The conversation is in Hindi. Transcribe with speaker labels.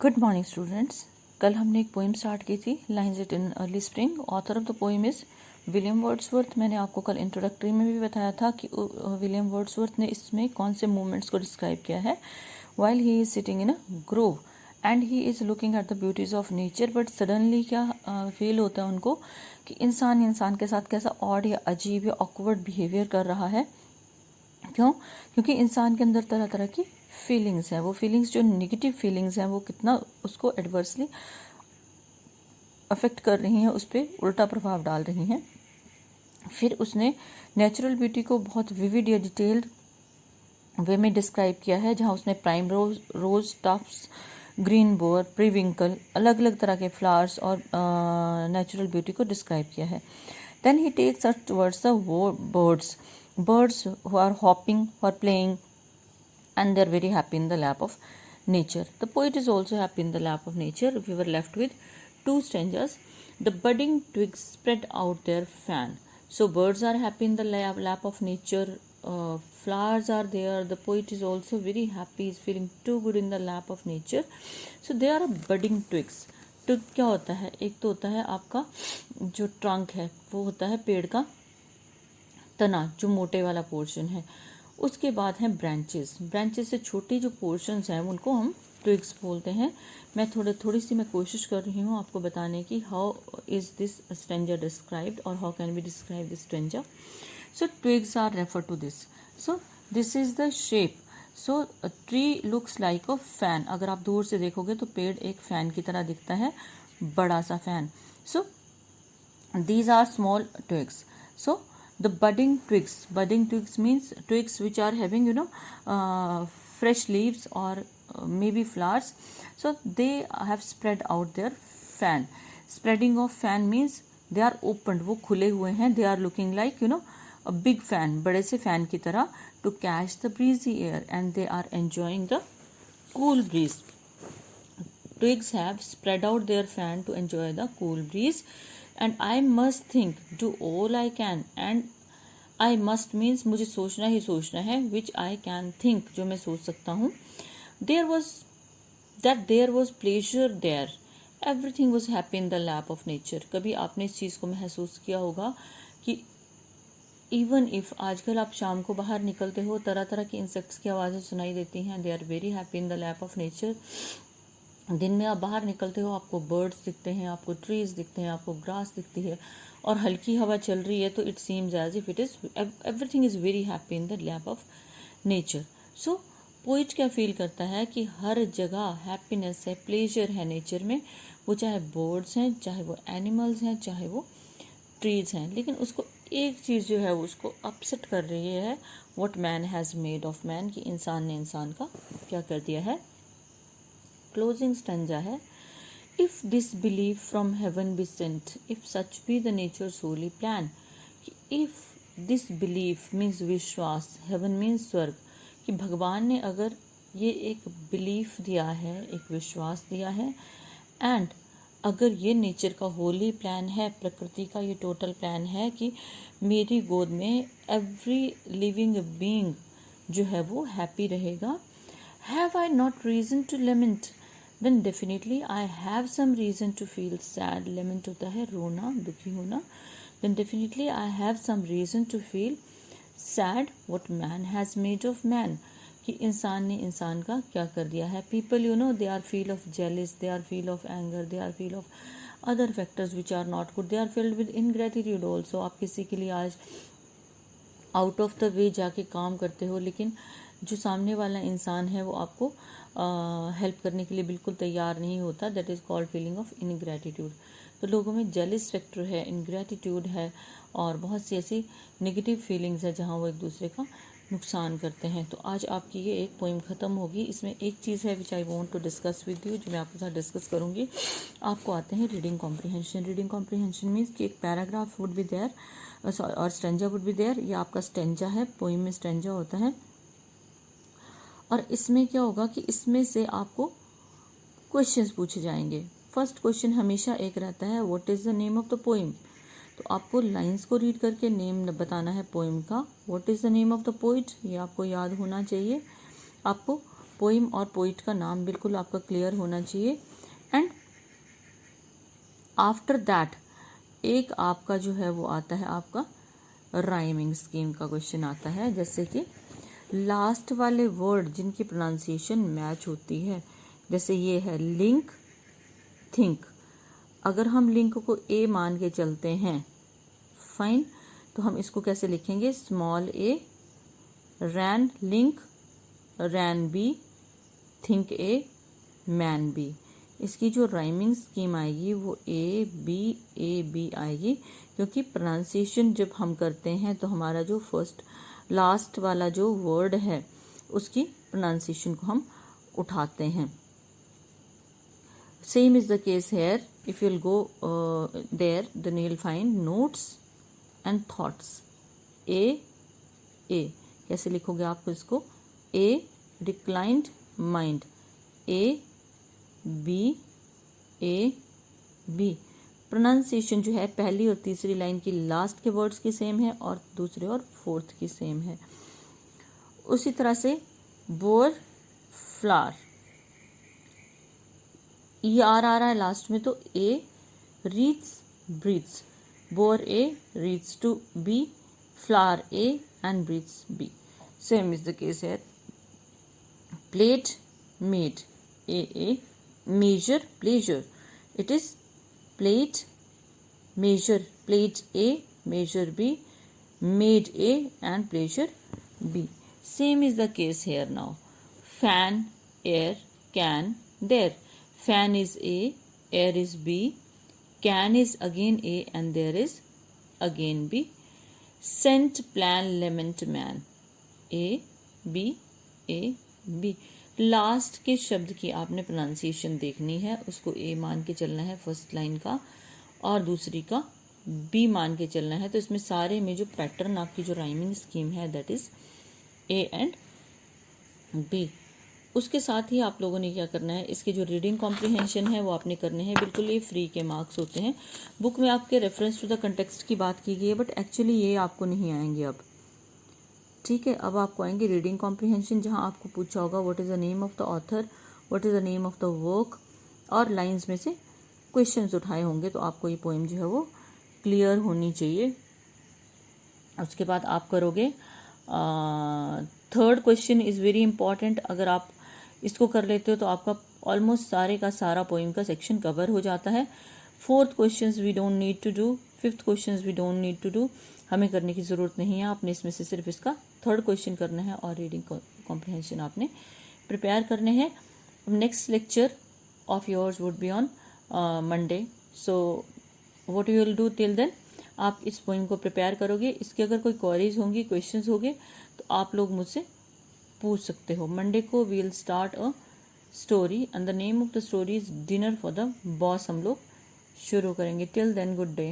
Speaker 1: Good morning students. कल हमने एक पोइम स्टार्ट की थी, lines written in early spring. Author of the poem is William Wordsworth. मैंने आपको कल इंट्रोडक्टरी में भी बताया था कि विलियम वर्ड्सवर्थ ने इसमें कौन से मूवमेंट्स को डिस्क्राइब किया है। While he is sitting in a grove and he is looking at the beauties of nature, but suddenly क्या फील होता है उनको कि इंसान के साथ कैसा ऑड या अजीब या ऑकवर्ड बिहेवियर कर रहा है। क्यों? क्योंकि इंसान के अंदर तरह तरह की फीलिंग्स हैं। वो फीलिंग्स जो निगेटिव फीलिंग्स हैं वो कितना उसको एडवर्सली अफेक्ट कर रही हैं, उस पर उल्टा प्रभाव डाल रही हैं। फिर उसने नेचुरल ब्यूटी को बहुत विविड या डिटेल्ड वे में डिस्क्राइब किया है, जहाँ उसने प्राइम रोज टफ्स, ग्रीन बोर, प्रीविंकल, अलग अलग तरह के फ्लावर्स और नेचुरल ब्यूटी को डिस्क्राइब किया है। Then he takes us towards the birds who are hopping or playing, and they're very happy in the lap of nature. The poet is also happy in the lap of nature. We were left with two stanzas. The budding twigs spread out their fan. So birds are happy in the lap of nature. Flowers are there. The poet is also very happy. He's feeling too good in the lap of nature. So they are budding twigs. Twig क्या होता है? एक तो होता है आपका जो ट्रंक है, वो होता है पेड़ का तना, जो मोटे वाला पोर्शन है। उसके बाद है ब्रांचेस से छोटी जो पोर्शंस हैं उनको हम ट्विग्स बोलते हैं। मैं थोड़ी सी मैं कोशिश कर रही हूँ आपको बताने की how is this stranger described और how can we describe this stranger. So twigs are refer to this. So this is the shape. So tree looks like a fan. अगर आप दूर से देखोगे तो पेड़ एक फैन की तरह दिखता है, बड़ा सा fan. So these are small twigs. So the budding twigs means twigs which are having fresh leaves or maybe flowers. So they have spread out their fan. Spreading of fan means they are opened, वो खुले हुए हैं। They are looking like a big fan, बड़े से fan की तरह, to catch the breezy air, and they are enjoying the cool breeze. Twigs have spread out their fan to enjoy the cool breeze, and I must think, do all I can, and I must means मुझे सोचना ही सोचना है, which I can think, जो मैं सोच सकता हूँ। there was pleasure there, everything was happy in the lap of nature. कभी आपने इस चीज़ को महसूस किया होगा कि इवन इफ आजकल आप शाम को बाहर निकलते हो, तरह तरह की इंसेक्ट्स की आवाज़ें सुनाई देती हैं। They are very happy in the lap of nature. दिन में आप बाहर निकलते हो, आपको बर्ड्स दिखते हैं, आपको ट्रीज दिखते हैं, आपको ग्रास दिखती है, और हल्की हवा चल रही है, तो it seems as if it is everything is very happy in the lap of nature. So poet क्या फील करता है कि हर जगह हैप्पीनेस है, प्लेजर है नेचर में, वो चाहे बर्ड्स हैं, चाहे वो एनिमल्स हैं, चाहे वो ट्रीज हैं। लेकिन उसको एक चीज़ जो है वो उसको अपसेट कर रही है, what man has made of man, कि इंसान ने इंसान का क्या कर दिया है। क्लोजिंग स्टंजा है, if this believe from heaven be sent, if such be the nature holy plan. If this belief means विश्वास, हेवन मीन्स स्वर्ग, कि भगवान ने अगर ये एक बिलीफ दिया है, एक विश्वास दिया है, एंड अगर ये नेचर का होली प्लान है, प्रकृति का ये टोटल प्लान है कि मेरी गोद में एवरी लिविंग बीइंग जो है वो हैप्पी रहेगा। Have I not reason to lament, then definitely I have some reason to feel sad. Lament होता है रोना, दुखी होना। then definitely I have some reason to feel sad what man has made of man, कि इंसान ने इंसान का क्या कर दिया है। people they are feel of jealous, they are feel of anger, they are feel of other factors which are not good, they are filled with ingratitude also। आप किसी के लिए आज आउट ऑफ द वे जाके काम करते हो, लेकिन जो सामने वाला इंसान है वो आपको हेल्प करने के लिए बिल्कुल तैयार नहीं होता। That is called feeling of ingratitude. तो लोगों में जेलिस फैक्टर है, इनग्रैटिट्यूड है, और बहुत सी ऐसी नेगेटिव फीलिंग्स है जहाँ वो एक दूसरे का नुकसान करते हैं। तो आज आपकी ये एक पोइम ख़त्म होगी। इसमें एक चीज़ है which I want to discuss with you, जो मैं आपके साथ डिस्कस करूँगी। आपको आते हैं reading comprehension. Reading comprehension means कि एक पैराग्राफ वुड बी देयर और स्टेंजा वुड बी देयर। ये आपका स्टेंजा है, पोइम में स्टेंजा होता है, और इसमें क्या होगा कि इसमें से आपको क्वेश्चंस पूछे जाएंगे। फर्स्ट क्वेश्चन हमेशा एक रहता है, what is the name of the poem. तो आपको लाइंस को रीड करके नेम बताना है पोइम का। What is the name of the poet, ये आपको याद होना चाहिए। आपको पोइम और पोइट का नाम बिल्कुल आपका क्लियर होना चाहिए। एंड आफ्टर दैट एक आपका जो है वो आता है आपका राइमिंग स्कीम का क्वेश्चन आता है, जैसे कि लास्ट वाले वर्ड जिनकी प्रोनाउंसिएशन मैच होती है, जैसे ये है लिंक, थिंक। अगर हम लिंक को ए मान के चलते हैं, फाइन, तो हम इसको कैसे लिखेंगे, small A, ran link, ran B, think A, man B. इसकी जो राइमिंग स्कीम आएगी वो ए बी आएगी, क्योंकि प्रोनाउंसिएशन जब हम करते हैं तो हमारा जो फर्स्ट लास्ट वाला जो वर्ड है उसकी प्रोनाउंसिएशन को हम उठाते हैं। Same is the case here, if you'll go there then you will find notes and thoughts. A कैसे लिखोगे आप इसको, a reclined mind, A B pronunciation जो है पहली और तीसरी लाइन की लास्ट के वर्ड्स की सेम है और दूसरे और फोर्थ की सेम है। उसी तरह से बोर, फ्लावर, ई आर आ रहा है लास्ट में, तो A reeds, breathes, bore A reeds to B, flower A and breathes B. Same is the case है। Plate, made, A measure, pleasure, it is plate, measure, plate A, measure B, made A and pleasure B. Same is the case here now. Fan, air, can, there. Fan is A, air is B, can is again A and there is again B. Scent, plan, lament, man. A B। Last के शब्द की आपने प्रोनाउंसिएशन देखनी है, उसको ए मान के चलना है फर्स्ट लाइन का, और दूसरी का बी मान के चलना है। तो इसमें सारे में जो पैटर्न आपकी जो राइमिंग स्कीम है that is A and B. उसके साथ ही आप लोगों ने क्या करना है, इसके जो रीडिंग कॉम्प्रिहेंशन है वो आपने करने हैं, बिल्कुल ये फ्री के मार्क्स होते हैं। बुक में आपके रेफरेंस टू द कंटेक्स्ट की बात की गई है, बट एक्चुअली ये आपको नहीं आएंगे अब, ठीक है। अब आपको आएंगे रीडिंग कॉम्प्रिहेंशन, जहां आपको पूछा होगा what is the name of the author, what is the name of the work, और लाइंस में से क्वेश्चंस उठाए होंगे, तो आपको ये पोएम जो है वो क्लियर होनी चाहिए। उसके बाद आप करोगे third question is very important. अगर आप इसको कर लेते हो तो आपका ऑलमोस्ट सारे का सारा पोएम का सेक्शन कवर हो जाता है। Fourth questions we don't need to do, fifth questions we don't need to do, हमें करने की ज़रूरत नहीं है। आपने इसमें से सिर्फ इसका थर्ड क्वेश्चन करना है और रीडिंग कॉम्प्रिहेंशन आपने प्रिपेयर करने हैं। Next lecture of yours would be on Monday, so what you will do till then, आप इस पोइम को प्रिपेयर करोगे। इसके अगर कोई क्वेरीज होंगी, क्वेश्चंस होंगे, तो आप लोग मुझसे पूछ सकते हो। मंडे को we will start a story and the name of the story is dinner for the boss, हम लोग शुरू करेंगे। Till then good day.